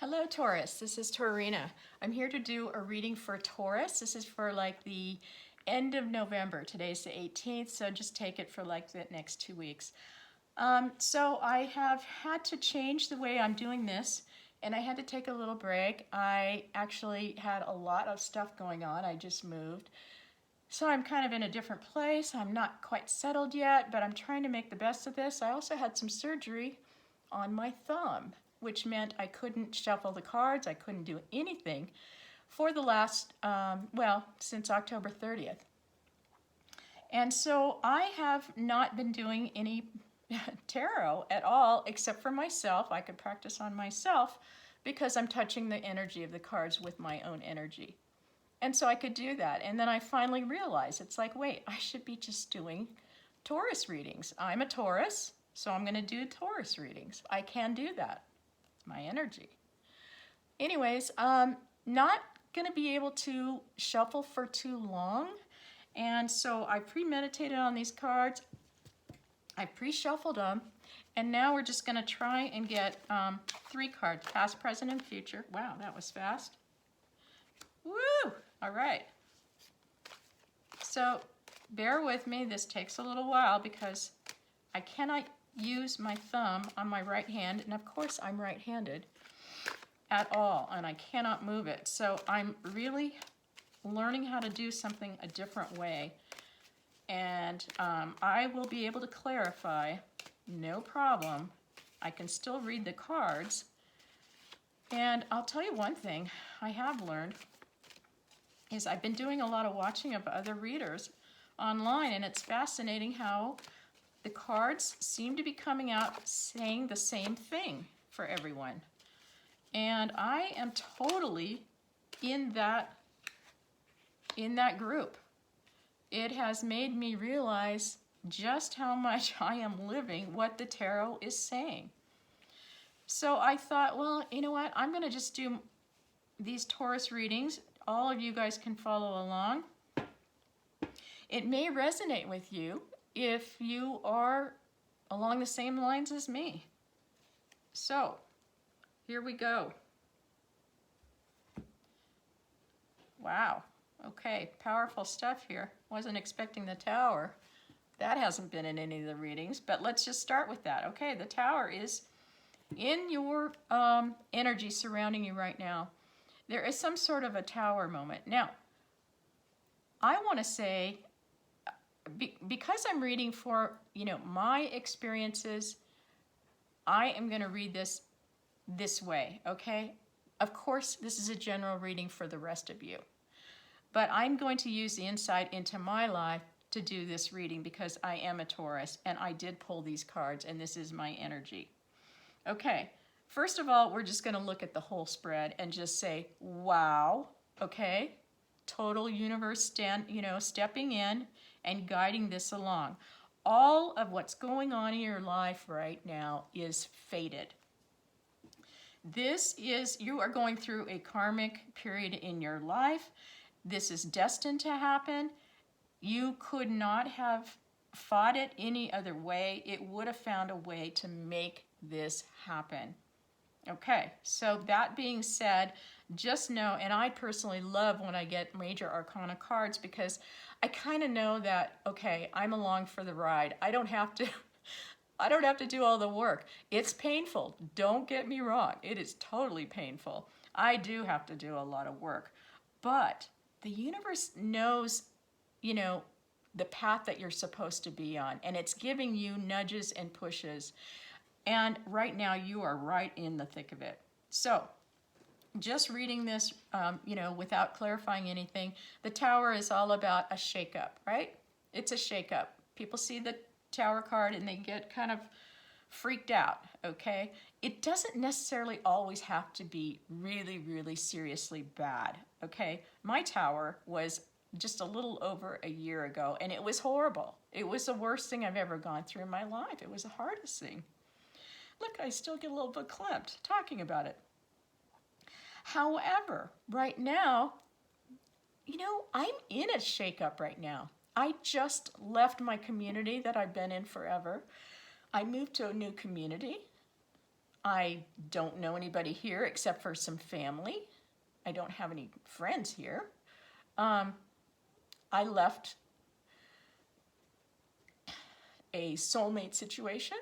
Hello Taurus, this is Taurina. I'm here to do a reading for Taurus. This is for like the end of November. Today's the 18th, so just take it for like the next 2 weeks. So I have had to change the way I'm doing this, and I had to take a little break. I actually had a lot of stuff going on. I just moved. So I'm kind of in a different place. I'm not quite settled yet, but I'm trying to make the best of this. I also had some surgery on my thumb, which meant I couldn't shuffle the cards. I couldn't do anything for the last, since October 30th. And so I have not been doing any tarot at all, except for myself. I could practice on myself because I'm touching the energy of the cards with my own energy. And so I could do that. And then I finally realized, it's like, wait, I should be just doing Taurus readings. I'm a Taurus, so I'm going to do Taurus readings. I can do that. It's my energy. Anyways, not going to be able to shuffle for too long. And so I premeditated on these cards. I pre-shuffled them. And now we're just going to try and get 3 cards, past, present, and future. Wow, that was fast. Woo! All right. So bear with me. This takes a little while because I cannot use my thumb on my right hand. And of course, I'm right-handed at all, and I cannot move it. So I'm really learning how to do something a different way. And I will be able to clarify, no problem. I can still read the cards. And I'll tell you one thing I have learned is I've been doing a lot of watching of other readers online, and it's fascinating how the cards seem to be coming out saying the same thing for everyone. And I am totally in that group. It has made me realize just how much I am living what the tarot is saying. So I thought, well, you know what? I'm going to just do these Taurus readings. All of you guys can follow along. It may resonate with you if you are along the same lines as me. So, here we go. Wow. Okay, powerful stuff here. Wasn't expecting the Tower. That hasn't been in any of the readings, but let's just start with that. Okay, the Tower is in your energy surrounding you right now. There is some sort of a Tower moment. Now, I want to say, because I'm reading for, my experiences, I am going to read this way, okay? Of course, this is a general reading for the rest of you. But I'm going to use the insight into my life to do this reading because I am a Taurus and I did pull these cards and this is my energy. Okay. First of all, we're just going to look at the whole spread and just say, wow, okay? Total universe stepping in and guiding this along. All of what's going on in your life right now is fated. You are going through a karmic period in your life. This is destined to happen. You could not have fought it any other way. It would have found a way to make this happen. Okay, so that being said, just know, and I personally love when I get major arcana cards because I kind of know that, okay, I'm along for the ride. I don't have to do all the work. It's painful. Don't get me wrong. It is totally painful. I do have to do a lot of work. But the universe knows, the path that you're supposed to be on, and it's giving you nudges and pushes. And right now, you are right in the thick of it. So, just reading this, without clarifying anything, the Tower is all about a shakeup, right? It's a shakeup. People see the Tower card and they get kind of freaked out, okay? It doesn't necessarily always have to be really, really seriously bad, okay? My Tower was just a little over a year ago, and it was horrible. It was the worst thing I've ever gone through in my life. It was the hardest thing. Look, I still get a little bit clamped talking about it. However, right now, I'm in a shakeup right now. I just left my community that I've been in forever. I moved to a new community. I don't know anybody here except for some family. I don't have any friends here. I left a soulmate situation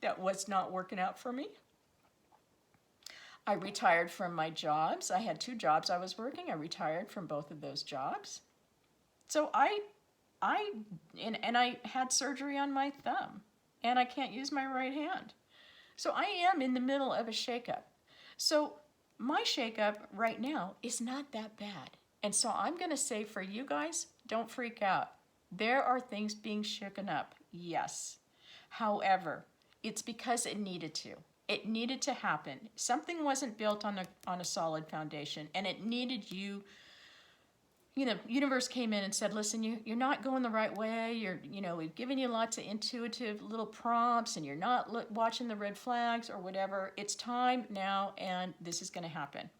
that was not working out for me. I retired from my jobs. I had 2 jobs I was working. I retired from both of those jobs. So I had surgery on my thumb, and I can't use my right hand. So I am in the middle of a shakeup. So my shakeup right now is not that bad. And so I'm going to say for you guys, don't freak out. There are things being shooken up, yes. However, it's because it needed to. It needed to happen. Something wasn't built on a solid foundation, and it needed you. You know, universe came in and said, listen, you're not going the right way. We've given you lots of intuitive little prompts, and you're not watching the red flags or whatever. It's time now, and this is going to happen.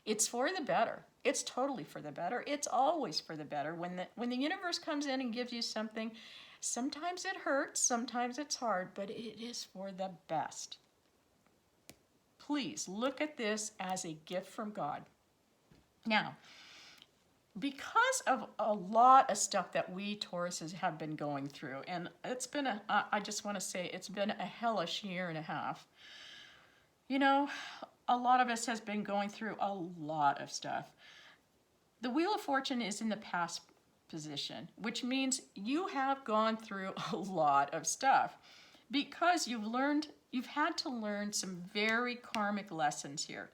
It's for the better. It's totally for the better. It's always for the better. When the universe comes in and gives you something, sometimes it hurts, sometimes it's hard, but it is for the best. Please look at this as a gift from God. Now, because of a lot of stuff that we Tauruses have been going through, and it's been I just want to say it's been a hellish year and a half. You know, a lot of us has been going through a lot of stuff. The Wheel of Fortune is in the past position, which means you have gone through a lot of stuff because you've had to learn some very karmic lessons here.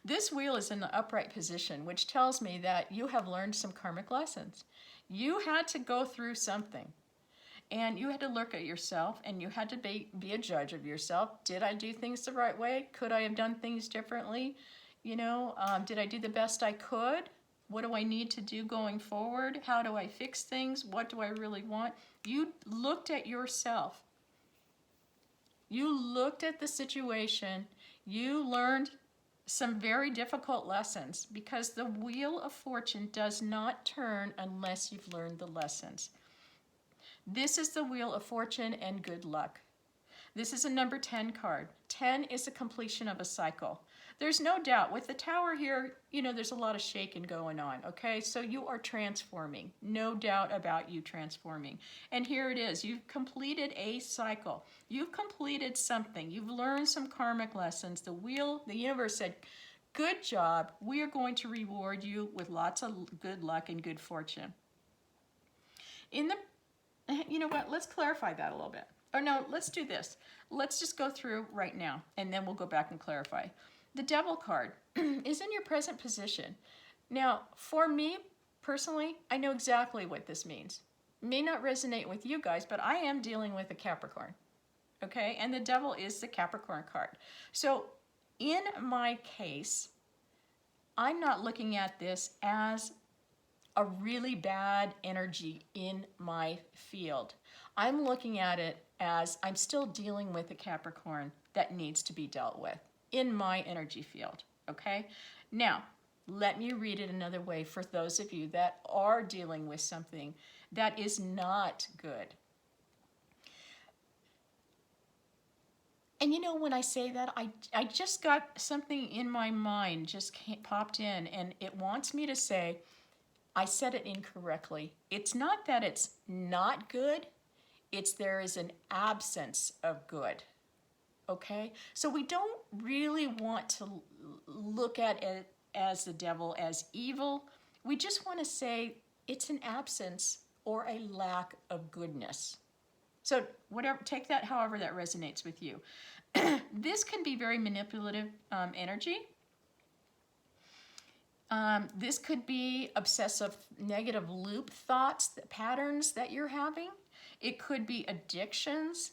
This wheel is in the upright position, which tells me that you have learned some karmic lessons. You had to go through something, and you had to look at yourself, and you had to be a judge of yourself. Did I do things the right way? Could I have done things differently? Did I do the best I could? What do I need to do going forward? How do I fix things? What do I really want? You looked at yourself. You looked at the situation. You learned some very difficult lessons because the Wheel of Fortune does not turn unless you've learned the lessons. This is the Wheel of Fortune and good luck. This is a number 10 card. 10 is the completion of a cycle. There's no doubt with the Tower here, there's a lot of shaking going on, okay? So you are transforming. No doubt about you transforming. And here it is. You've completed a cycle. You've completed something. You've learned some karmic lessons. The universe said, good job. We are going to reward you with lots of good luck and good fortune. You know what? Let's clarify that a little bit. Or no, let's do this. Let's just go through right now, and then we'll go back and clarify. The Devil card is in your present position. Now, for me, personally, I know exactly what this means. It may not resonate with you guys, but I am dealing with a Capricorn, okay? And the Devil is the Capricorn card. So in my case, I'm not looking at this as a really bad energy in my field. I'm looking at it as I'm still dealing with a Capricorn that needs to be dealt with in my energy field, okay? Now, let me read it another way for those of you that are dealing with something that is not good. And when I say that, I just got something in my mind just popped in, and it wants me to say, I said it incorrectly. It's not that it's not good, it's there is an absence of good. Okay? So we don't really want to look at it as the devil as evil. We just want to say it's an absence or a lack of goodness. So take that however that resonates with you. This can be very manipulative energy. This could be obsessive negative loop thoughts, patterns that you're having. It could be addictions.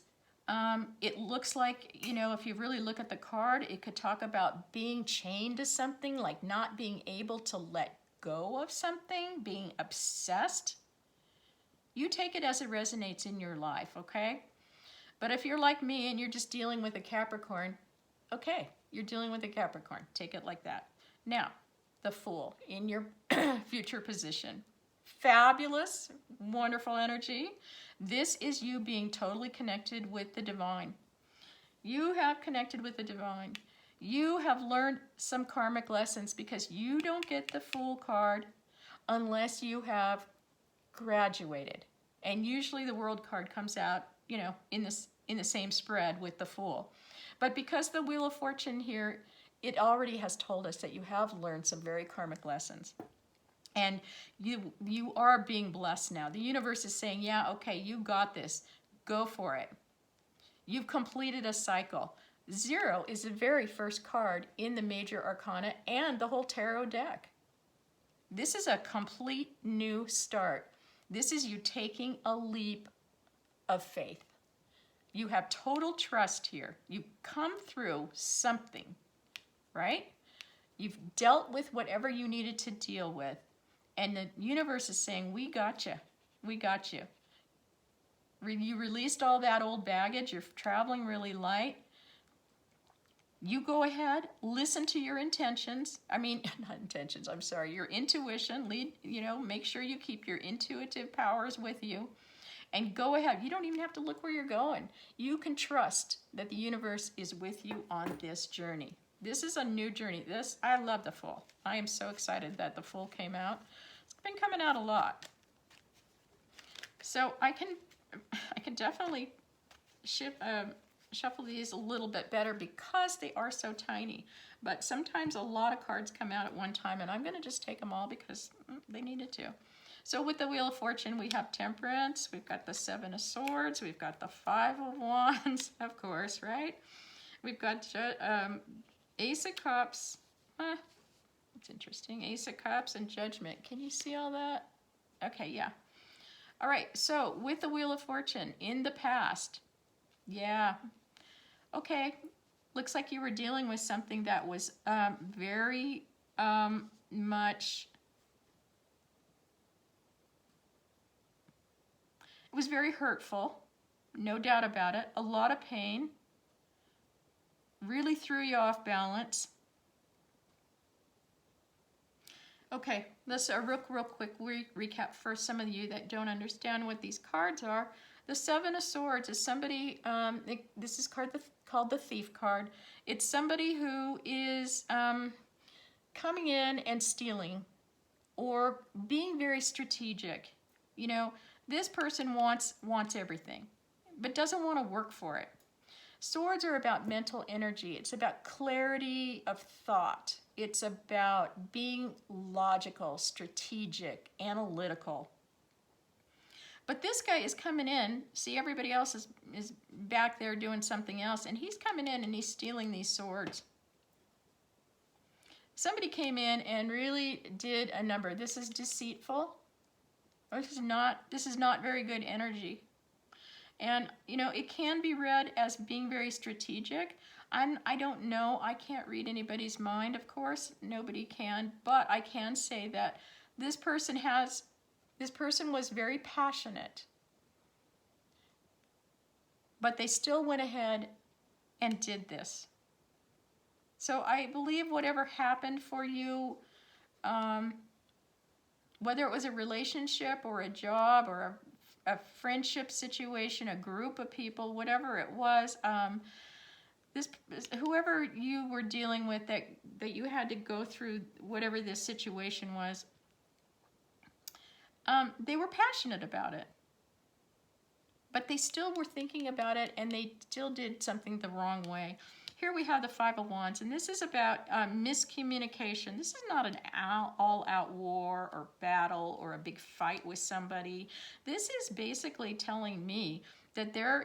It looks like, if you really look at the card, it could talk about being chained to something, like not being able to let go of something, being obsessed. You take it as it resonates in your life, okay? But if you're like me and you're just dealing with a Capricorn, okay, you're dealing with a Capricorn. Take it like that. Now, the Fool in your future position. Fabulous, wonderful energy. This is you being totally connected with the divine. You have connected with the divine. You have learned some karmic lessons, because you don't get the Fool card unless you have graduated. And usually the World card comes out, you know, in the same spread with the Fool. But because the Wheel of Fortune here, it already has told us that you have learned some very karmic lessons. And you are being blessed now. The universe is saying, yeah, okay, you got this. Go for it. You've completed a cycle. 0 is the very first card in the major arcana and the whole tarot deck. This is a complete new start. This is you taking a leap of faith. You have total trust here. You've come through something, right? You've dealt with whatever you needed to deal with. And the universe is saying, we got you. We got you. You released all that old baggage. You're traveling really light. You go ahead, listen to your intentions. I mean, not intentions, I'm sorry. Your intuition. Make sure you keep your intuitive powers with you. And go ahead. You don't even have to look where you're going. You can trust that the universe is with you on this journey. This is a new journey. I love the Fool. I am so excited that the Fool came out. It's been coming out a lot. So I can definitely shuffle these a little bit better because they are so tiny. But sometimes a lot of cards come out at one time, and I'm going to just take them all because they needed to. So with the Wheel of Fortune, we have Temperance, we've got the 7 of Swords, we've got the 5 of Wands, of course, right? We've got Ace of Cups. It's interesting. Ace of Cups and Judgment. Can you see all that? Okay, yeah. All right, so with the Wheel of Fortune, in the past, yeah. Okay, looks like you were dealing with something that was very much... It was very hurtful, no doubt about it. A lot of pain. Really threw you off balance. Okay, let's real quick recap for some of you that don't understand what these cards are. The 7 of Swords is somebody, this is called the Thief card. It's somebody who is coming in and stealing or being very strategic. You know, this person wants everything, but doesn't want to work for it. Swords are about mental energy. It's about clarity of thought. It's about being logical, strategic, analytical. But this guy is coming in. See, everybody else is back there doing something else, and he's coming in and he's stealing these swords. Somebody came in and really did a number. This is deceitful. This is not very good energy. And, you know, it can be read as being very strategic. I don't know. I can't read anybody's mind, of course. Nobody can. But I can say that this person was very passionate. But they still went ahead and did this. So I believe whatever happened for you, whether it was a relationship or a job or a friendship situation, a group of people, whatever it was, whoever you were dealing with that you had to go through whatever this situation was, they were passionate about it. But they still were thinking about it, and they still did something the wrong way. Here we have the 5 of Wands, and this is about miscommunication. This is not an all-out war or battle or a big fight with somebody. This is basically telling me that there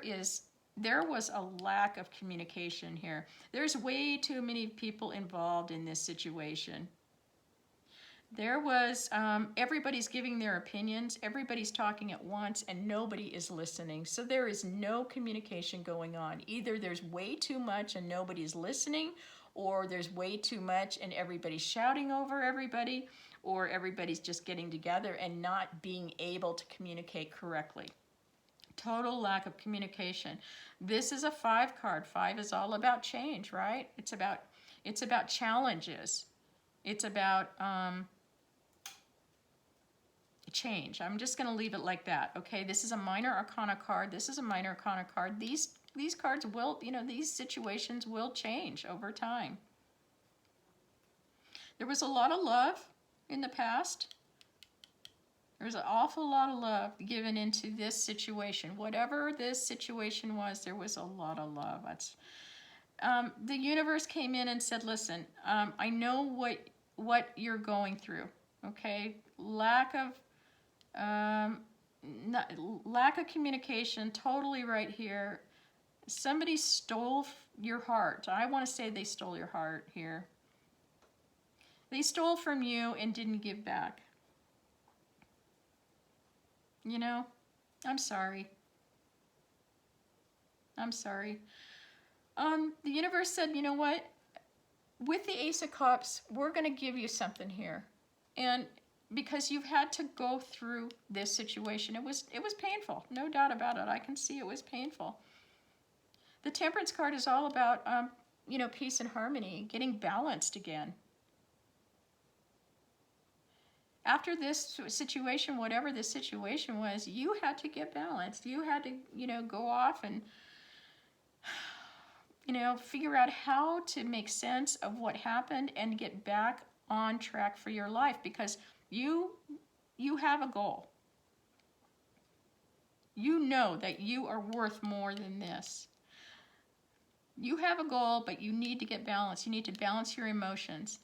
was a lack of communication here. There's way too many people involved in this situation. There was, everybody's giving their opinions, everybody's talking at once, and nobody is listening. So there is no communication going on. Either there's way too much and nobody's listening, or there's way too much and everybody's shouting over everybody, or everybody's just getting together and not being able to communicate correctly. Total lack of communication. This is a 5 card. 5 is all about change, right? It's about challenges. It's about change. I'm just going to leave it like that. Okay, this is a minor arcana card. This is a minor arcana card. These these cards will, these situations will change over time. There was a lot of love in the past. There's an awful lot of love given into this situation. Whatever this situation was, there was a lot of love. The universe came in and said, listen, I know what you're going through, okay? Lack of communication, totally right here. Somebody stole your heart. I want to say they stole your heart here. They stole from you and didn't give back. I'm sorry. I'm sorry. The universe said, you know what? With the Ace of Cups, we're going to give you something here. And because you've had to go through this situation, it was painful. No doubt about it. I can see it was painful. The Temperance card is all about, peace and harmony, getting balanced again. After this situation, whatever the situation was, you had to get balanced. You had to, go off and, figure out how to make sense of what happened and get back on track for your life, because you have a goal. You know that you are worth more than this. You have a goal, but you need to get balanced. You need to balance your emotions.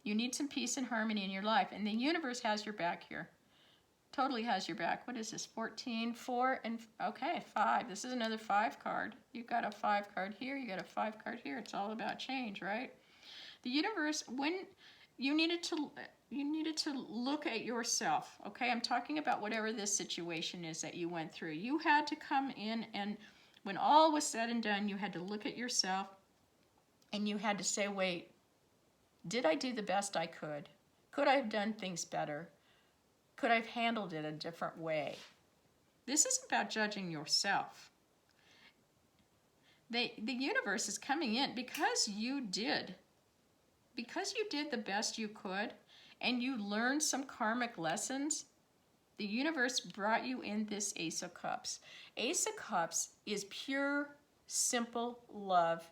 You need some peace and harmony in your life. And the universe has your back here. Totally has your back. What is this? 14, 4, and okay, 5. This is another 5 card. You've got a 5 card here. You got a 5 card here. It's all about change, right? The universe, when you needed to look at yourself, okay? I'm talking about whatever this situation is that you went through. You had to come in, and when all was said and done, you had to look at yourself and you had to say, wait, did I do the best I could? Could I have done things better? Could I have handled it a different way? This is about judging yourself. The universe is coming in because you did the best you could and you learned some karmic lessons. The universe brought you in this Ace of Cups. Ace of Cups is pure, simple love.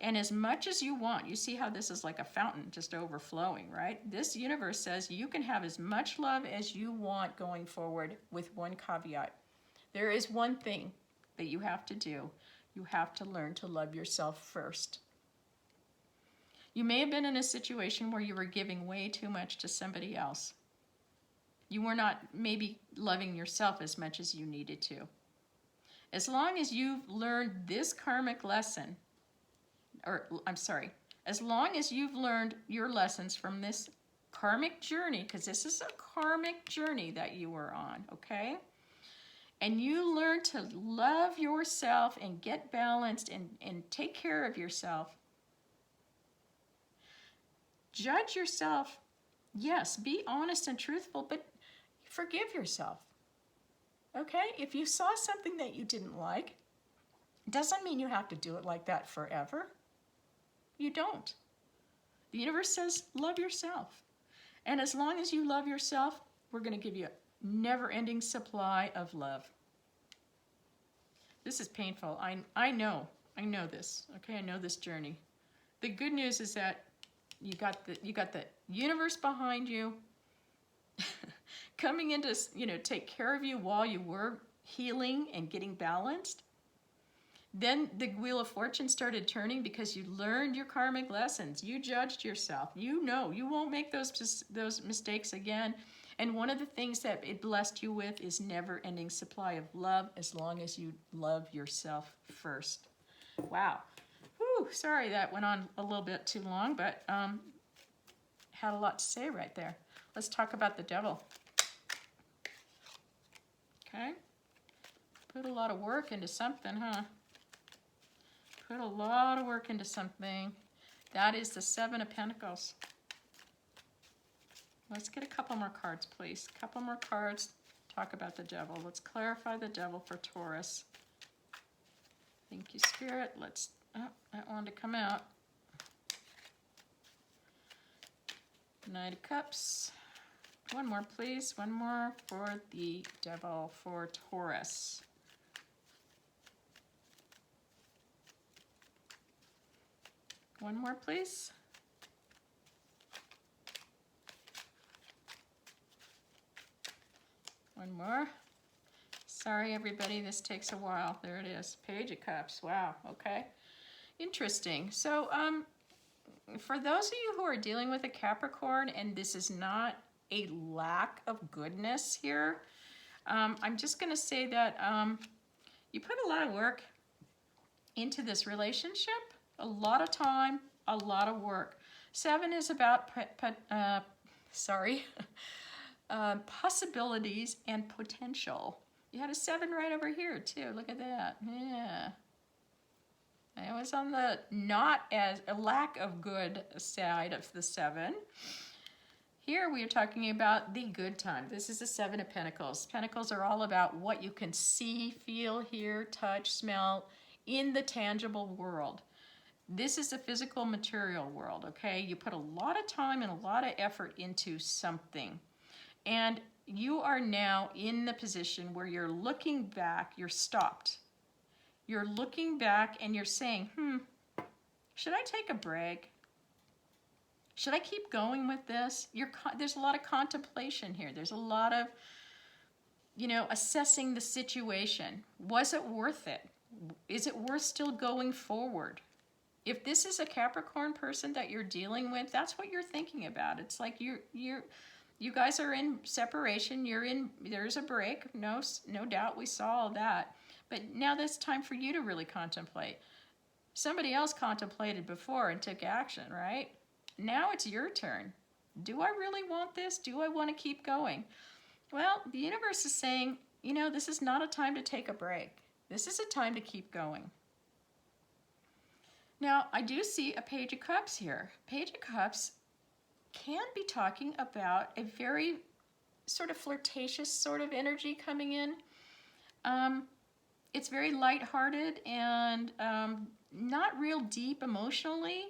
And as much as you want, you see how this is like a fountain just overflowing, right? This universe says you can have as much love as you want going forward, with one caveat. There is one thing that you have to do. You have to learn to love yourself first. You may have been in a situation where you were giving way too much to somebody else. You were not maybe loving yourself as much as you needed to. As long as you've learned this karmic lesson, as long as you've learned your lessons from this karmic journey, because this is a karmic journey that you were on, okay? And you learn to love yourself and get balanced and take care of yourself. Judge yourself. Yes, be honest and truthful, but forgive yourself. Okay? If you saw something that you didn't like, doesn't mean you have to do it like that forever. You don't. The universe says, love yourself. And as long as you love yourself, we're going to give you a never-ending supply of love. This is painful. I know this. Okay, I know this journey. The good news is that you got the universe behind you, coming in to take care of you while you were healing and getting balanced. Then the Wheel of Fortune started turning because you learned your karmic lessons. You judged yourself. You know you won't make those mistakes again. And one of the things that it blessed you with is never-ending supply of love, as long as you love yourself first. Wow. Whew, sorry that went on a little bit too long, but had a lot to say right there. Let's talk about the devil. Okay. Put a lot of work into something, huh? Put a lot of work into something. That is the 7 of Pentacles. Let's get a couple more cards, please. A couple more cards. Talk about the devil. Let's clarify the devil for Taurus. Thank you, Spirit. Let's... Oh, that wanted to come out. Knight of Cups. One more, please. One more for the devil for Taurus. One more, please. One more. Sorry, everybody, this takes a while. There it is. Page of Cups. Wow, okay. Interesting. So, for those of you who are dealing with a Capricorn, and this is not a lack of goodness here, I'm just going to say that you put a lot of work into this relationship, a lot of time, a lot of work. 7 is about possibilities and potential. You had a 7 right over here too. Look at that. Yeah. I was on the not as a lack of good side of the 7. Here we are talking about the good time. This is the 7 of Pentacles. Pentacles are all about what you can see, feel, hear, touch, smell in the tangible world. This is the physical material world, okay? You put a lot of time and a lot of effort into something. And you are now in the position where you're looking back, you're stopped. You're looking back and you're saying, should I take a break? Should I keep going with this? There's a lot of contemplation here. There's a lot of, assessing the situation. Was it worth it? Is it worth still going forward? If this is a Capricorn person that you're dealing with, that's what you're thinking about. It's like you guys are in separation. There's a break. No doubt, we saw all that. But now it's time for you to really contemplate. Somebody else contemplated before and took action, right? Now it's your turn. Do I really want this? Do I want to keep going? Well, the universe is saying, this is not a time to take a break. This is a time to keep going. Now, I do see a Page of Cups here. Page of Cups can be talking about a very sort of flirtatious sort of energy coming in. It's very lighthearted and not real deep emotionally,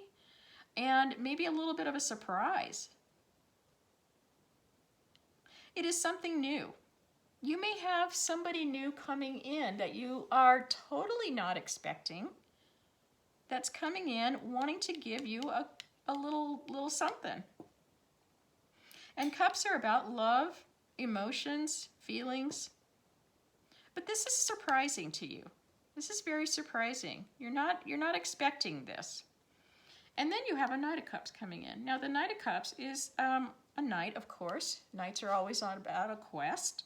and maybe a little bit of a surprise. It is something new. You may have somebody new coming in that you are totally not expecting, that's coming in wanting to give you a little something. And cups are about love, emotions, feelings. But this is surprising to you. This is very surprising. You're not expecting this. And then you have a Knight of Cups coming in. Now the Knight of Cups is a knight, of course. Knights are always on about a quest.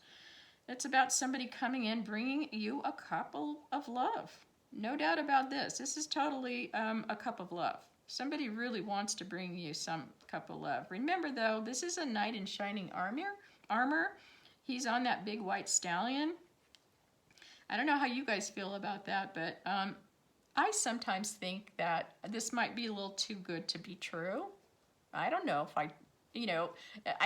It's about somebody coming in, bringing you a cup of love. No doubt about this. This is totally a cup of love. Somebody really wants to bring you some cup of love. Remember, though, this is a knight in shining armor. He's on that big white stallion. I don't know how you guys feel about that, but I sometimes think that this might be a little too good to be true. I don't know if I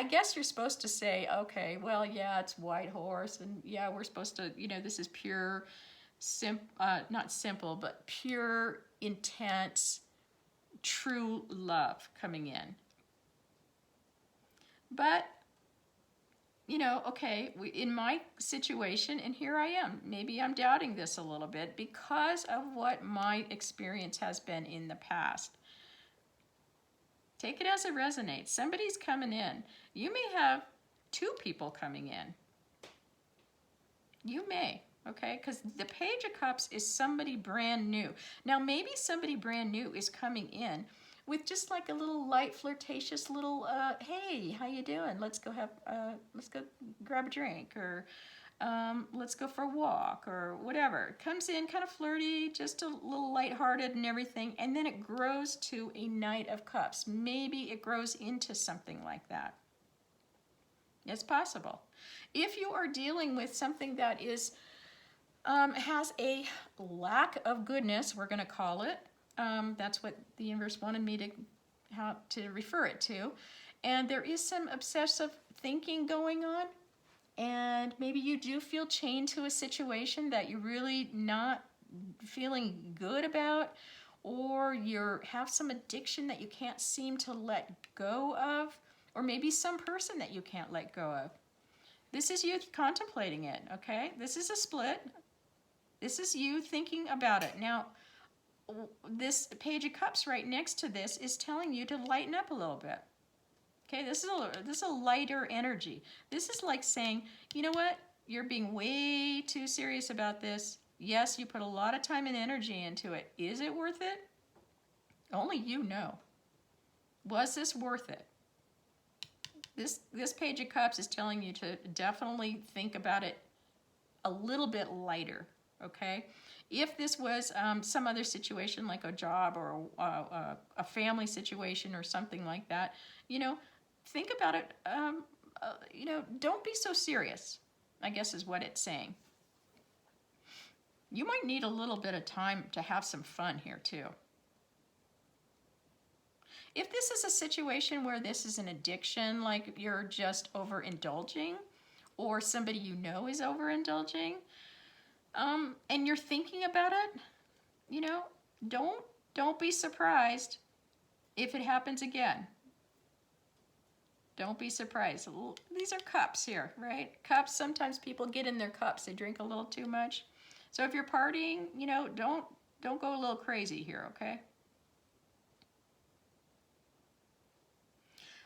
guess you're supposed to say, okay, well, yeah, it's white horse, and yeah, we're supposed to, this is pure, not simple, but pure, intense, true love coming in. But, okay, in my situation, and here I am, maybe I'm doubting this a little bit because of what my experience has been in the past. Take it as it resonates. Somebody's coming in. You may have 2 people coming in. You may, okay? Because the Page of Cups is somebody brand new. Now, maybe somebody brand new is coming in with just like a little light, flirtatious little, hey, how you doing? Let's go grab a drink, or let's go for a walk, or whatever. It comes in kind of flirty, just a little lighthearted and everything, and then it grows to a Knight of Cups. Maybe it grows into something like that. It's possible. If you are dealing with something that is has a lack of goodness, we're going to call it. That's what the universe wanted me to refer it to. And there is some obsessive thinking going on. And maybe you do feel chained to a situation that you're really not feeling good about, or you have some addiction that you can't seem to let go of, or maybe some person that you can't let go of. This is you contemplating it, okay? This is a split. This is you thinking about it. Now, this Page of Cups right next to this is telling you to lighten up a little bit. Okay, this is a lighter energy. This is like saying, you know what? You're being way too serious about this. Yes, you put a lot of time and energy into it. Is it worth it? Only you know. Was this worth it? This Page of Cups is telling you to definitely think about it a little bit lighter, okay? If this was some other situation like a job or a family situation or something like that, you know, think about it, you know, don't be so serious, I guess is what it's saying. You might need a little bit of time to have some fun here too. If this is a situation where this is an addiction, like you're just overindulging, or somebody you know is overindulging, and you're thinking about it, you know, don't be surprised if it happens again. Don't be surprised. These are cups here, right? Cups, sometimes people get in their cups. They drink a little too much. So if you're partying, you know, don't go a little crazy here, okay?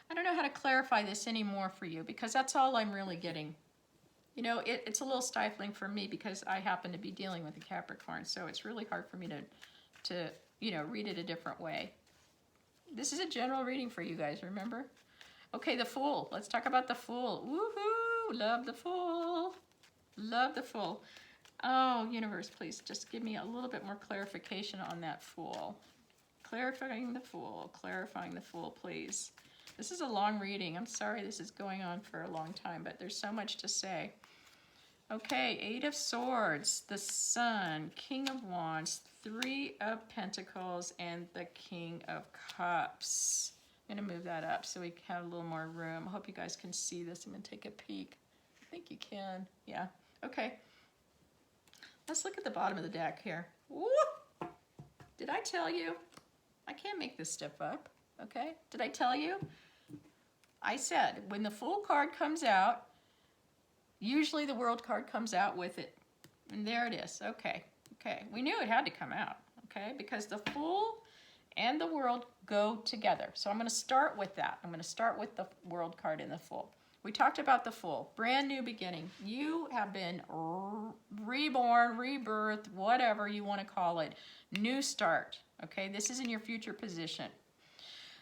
I don't know how to clarify this anymore for you because that's all I'm really getting. You know, it's a little stifling for me because I happen to be dealing with a Capricorn, so it's really hard for me to you know, read it a different way. This is a general reading for you guys, remember? Okay, the Fool. Let's talk about the Fool. Woohoo! Love the Fool. Love the Fool. Oh, universe, please just give me a little bit more clarification on that Fool. Clarifying the Fool, please. This is a long reading. I'm sorry this is going on for a long time, but there's so much to say. Okay, Eight of Swords, the Sun, King of Wands, Three of Pentacles, and the King of Cups. I'm going to move that up so we have a little more room. I hope you guys can see this. I'm going to take a peek. I think you can. Yeah. Okay. Let's look at the bottom of the deck here. Woo! Did I tell you? I can't make this stuff up. Okay? Did I tell you? I said, when the Fool card comes out, usually the World card comes out with it. And there it is. Okay. Okay. We knew it had to come out. Okay? Because the Fool and the World go together. So I'm going to start with that. I'm going to start with the World card and the Fool. We talked about the Fool. Brand new beginning. You have been reborn, rebirth, whatever you want to call it. New start. Okay? This is in your future position.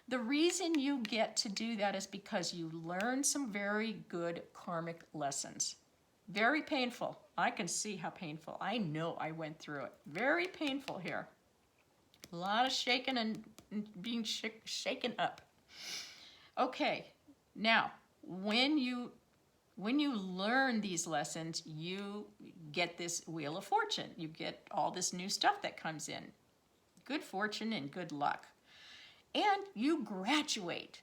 The reason you get to do that is because you learned some very good karmic lessons. Very painful. I can see how painful. I know I went through it. Very painful here. A lot of shaking and being shaken up. Okay, now when you learn these lessons, you get this Wheel of Fortune. You get all this new stuff that comes in. Good fortune and good luck. And you graduate.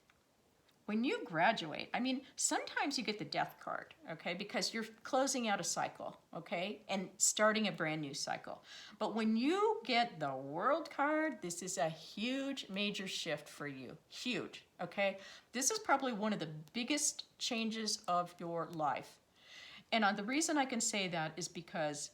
When you graduate, I mean, sometimes you get the Death card, okay, because you're closing out a cycle, okay, and starting a brand new cycle. But when you get the World card, this is a huge, major shift for you. Huge, okay? This is probably one of the biggest changes of your life. And the reason I can say that is because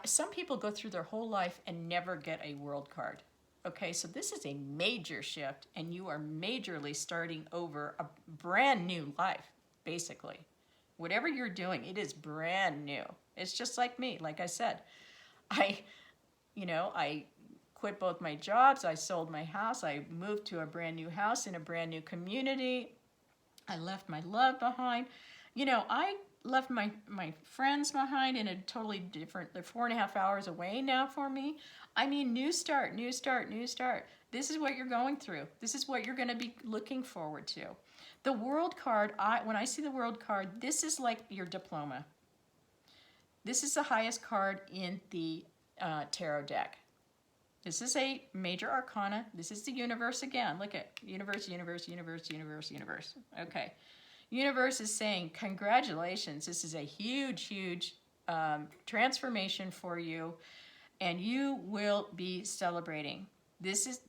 some people go through their whole life and never get a World card. Okay, so this is a major shift, and you are majorly starting over a brand new life, basically. Whatever you're doing, it is brand new. It's just like me. Like I said, I quit both my jobs. I sold my house. I moved to a brand new house in a brand new community. I left my love behind. You know, I left my friends behind in a totally different, they're 4.5 hours away now for me. I mean, new start, new start, new start. This is what you're going through. This is what you're going to be looking forward to. The World card, when I see the World card, this is like your diploma. This is the highest card in the tarot deck. This is a major arcana. This is the universe again. Look at universe, universe, universe, universe, universe. Okay. Universe is saying, congratulations. This is a huge, huge transformation for you. And you will be celebrating. This is,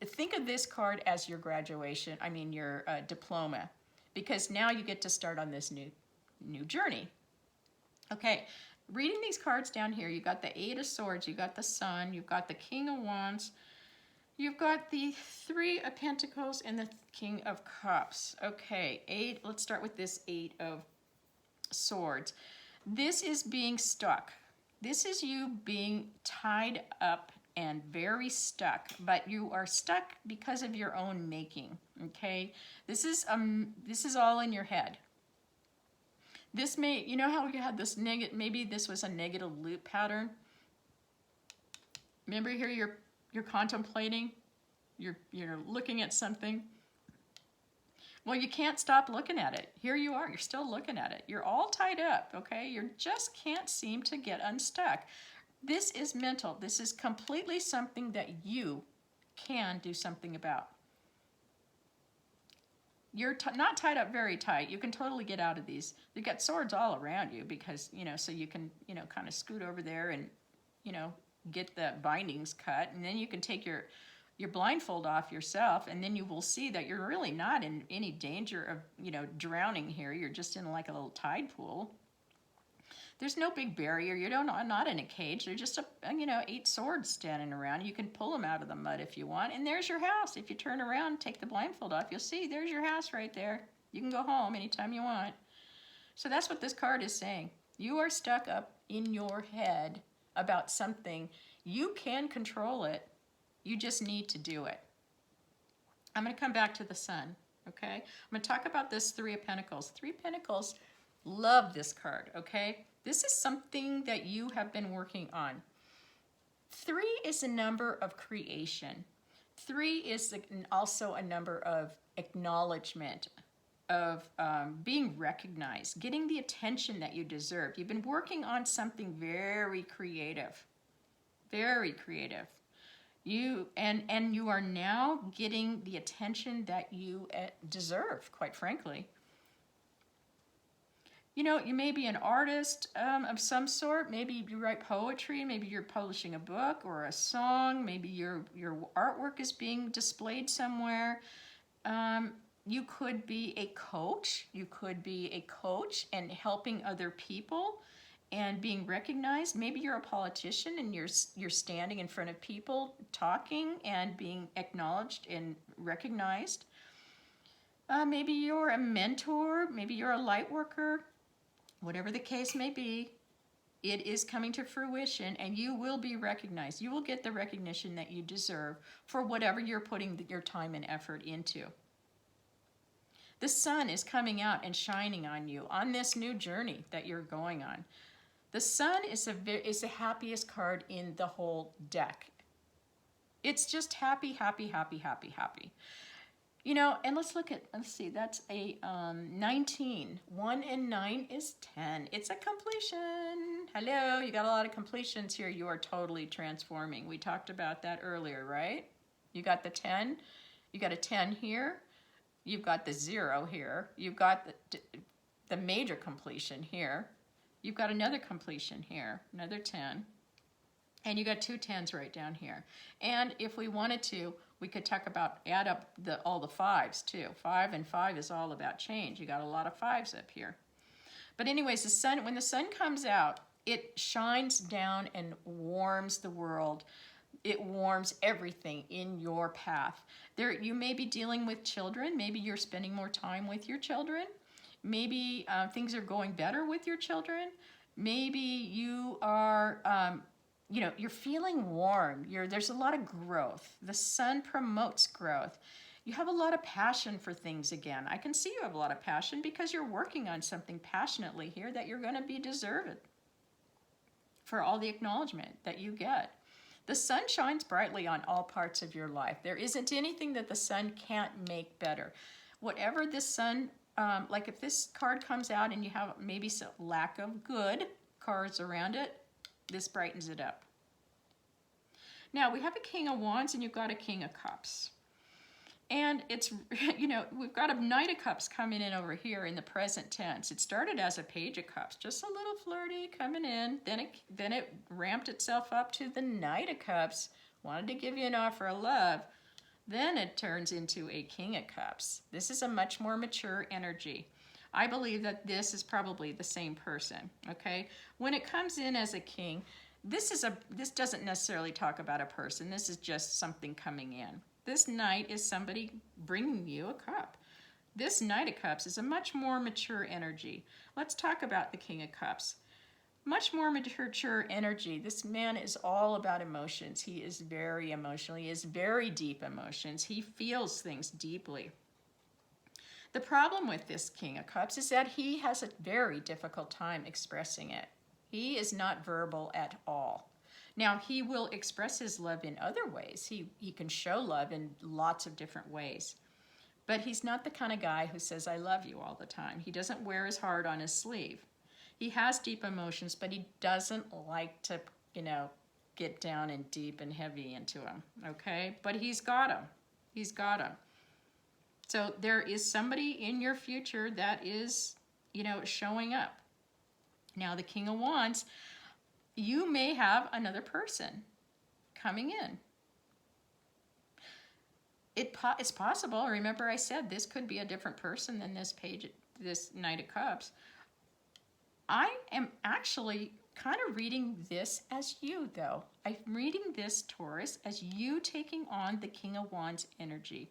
think of this card as your graduation, your diploma, because now you get to start on this new journey. Okay, reading these cards down here, you got the Eight of Swords, you got the Sun, you've got the King of Wands, you've got the Three of Pentacles, and the King of Cups. Okay, let's start with this Eight of Swords. This is being stuck. This is you being tied up and very stuck, but you are stuck because of your own making, okay? This is all in your head. This may, you know how you had this maybe this was a negative loop pattern. Remember here you're contemplating, you're looking at something. Well, you can't stop looking at it. Here you are, you're still looking at it. You're all tied up, okay? You just can't seem to get unstuck. This is mental. This is completely something that you can do something about. You're not tied up very tight. You can totally get out of these. You've got swords all around you because, so you can, kind of scoot over there and, get the bindings cut. And then you can take your blindfold off yourself, and then you will see that you're really not in any danger of, drowning here. You're just in like a little tide pool. There's no big barrier. You're not in a cage. There's just 8 swords standing around. You can pull them out of the mud if you want. And there's your house. If you turn around, take the blindfold off, you'll see there's your house right there. You can go home anytime you want. So that's what this card is saying. You are stuck up in your head about something. You can control it. You just need to do it. I'm going to come back to the Sun, okay? I'm going to talk about this Three of Pentacles. Three of Pentacles, love this card, okay? This is something that you have been working on. 3 is a number of creation. 3 is also a number of acknowledgement, of being recognized, getting the attention that you deserve. You've been working on something very creative, very creative. You are now getting the attention that you deserve, quite frankly. You may be an artist of some sort. Maybe you write poetry. Maybe you're publishing a book or a song. Maybe your artwork is being displayed somewhere. You could be a coach. You could be a coach and helping other people and being recognized. Maybe you're a politician and you're standing in front of people talking and being acknowledged and recognized. Maybe you're a mentor. Maybe you're a light worker. Whatever the case may be, it is coming to fruition and you will be recognized. You will get the recognition that you deserve for whatever you're putting your time and effort into. The sun is coming out and shining on you on this new journey that you're going on. The sun is the happiest card in the whole deck. It's just happy, happy, happy, happy, happy. And let's see, that's a 19. 1 and 9 is 10. It's a completion. Hello, you got a lot of completions here. You are totally transforming. We talked about that earlier, right? You got the 10. You got a 10 here. You've got the 0 here. You've got the major completion here. You've got another completion here, another 10. And you got 2 10s right down here. And if we wanted to, we could talk about add up all the 5s too. 5 and 5 is all about change. You got a lot of 5s up here. But anyways, when the sun comes out, it shines down and warms the world. It warms everything in your path. You may be dealing with children. Maybe you're spending more time with your children. Maybe things are going better with your children. Maybe you are you're feeling warm. There's a lot of growth. The sun promotes growth. You have a lot of passion for things again. I can see you have a lot of passion because you're working on something passionately here that you're going to be deserved for all the acknowledgement that you get. The sun shines brightly on all parts of your life. There isn't anything that the sun can't make better. Whatever the sun, like if this card comes out and you have maybe some lack of good cards around it, this brightens it up. Now we have a King of Wands and you've got a King of Cups. And it's, we've got a Knight of Cups coming in over here in the present tense. It started as a Page of Cups, just a little flirty coming in. Then it ramped itself up to the Knight of Cups, wanted to give you an offer of love. Then it turns into a King of Cups. This is a much more mature energy. I believe that this is probably the same person, okay? When it comes in as a king, this doesn't necessarily talk about a person. This is just something coming in. This knight is somebody bringing you a cup. This Knight of Cups is a much more mature energy. Let's talk about the King of Cups. Much more mature energy. This man is all about emotions. He is very emotional. He has very deep emotions. He feels things deeply. The problem with this King of Cups is that he has a very difficult time expressing it. He is not verbal at all. Now, he will express his love in other ways. He can show love in lots of different ways. But he's not the kind of guy who says, I love you all the time. He doesn't wear his heart on his sleeve. He has deep emotions, but he doesn't like to, get down and deep and heavy into them, okay? But he's got them. He's got them. So there is somebody in your future that is, showing up. Now, the King of Wands, you may have another person coming in. It's possible. Remember I said this could be a different person than this Knight of Cups. I am actually kind of reading this as you, though. I'm reading this, Taurus, as you taking on the King of Wands energy.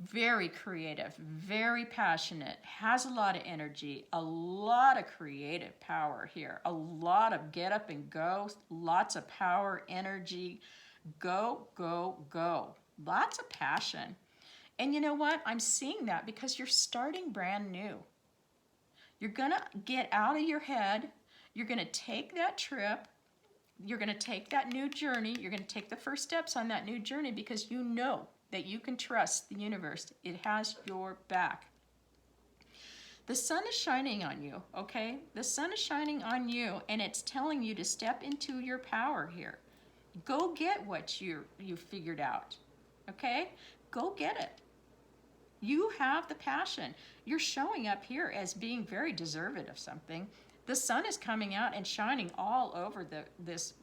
Very creative, very passionate, has a lot of energy, a lot of creative power here, a lot of get up and go, lots of power, energy, go, go, go. Lots of passion. And you know what? I'm seeing that because you're starting brand new. You're going to get out of your head. You're going to take that trip. You're going to take that new journey. You're going to take the first steps on that new journey because you know that you can trust the universe. It has your back. The sun is shining on you, okay? The sun is shining on you, and it's telling you to step into your power here. Go get what you figured out. Okay? Go get it. You have the passion. You're showing up here as being very deserving of something. The sun is coming out and shining all over this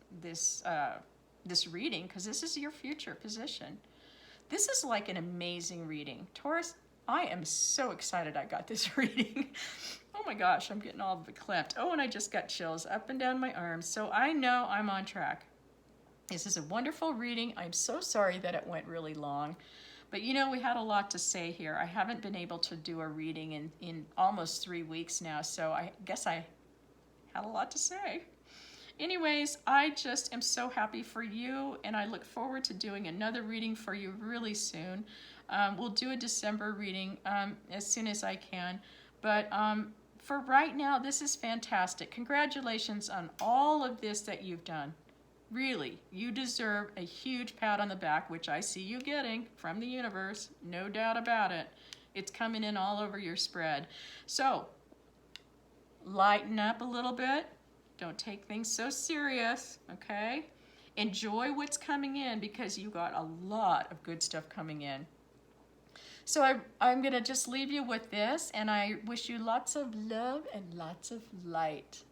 reading because this is your future position. This is like an amazing reading. Taurus, I am so excited I got this reading. Oh my gosh, I'm getting all verklempt. Oh, and I just got chills up and down my arms. So I know I'm on track. This is a wonderful reading. I'm so sorry that it went really long. But we had a lot to say here. I haven't been able to do a reading in almost 3 weeks now, so I guess I had a lot to say. Anyways, I just am so happy for you, and I look forward to doing another reading for you really soon. We'll do a December reading as soon as I can. But for right now, this is fantastic. Congratulations on all of this that you've done. Really, you deserve a huge pat on the back, which I see you getting from the universe, no doubt about it. It's coming in all over your spread. So, lighten up a little bit. Don't take things so serious, okay? Enjoy what's coming in because you got a lot of good stuff coming in. So I'm going to just leave you with this, and I wish you lots of love and lots of light.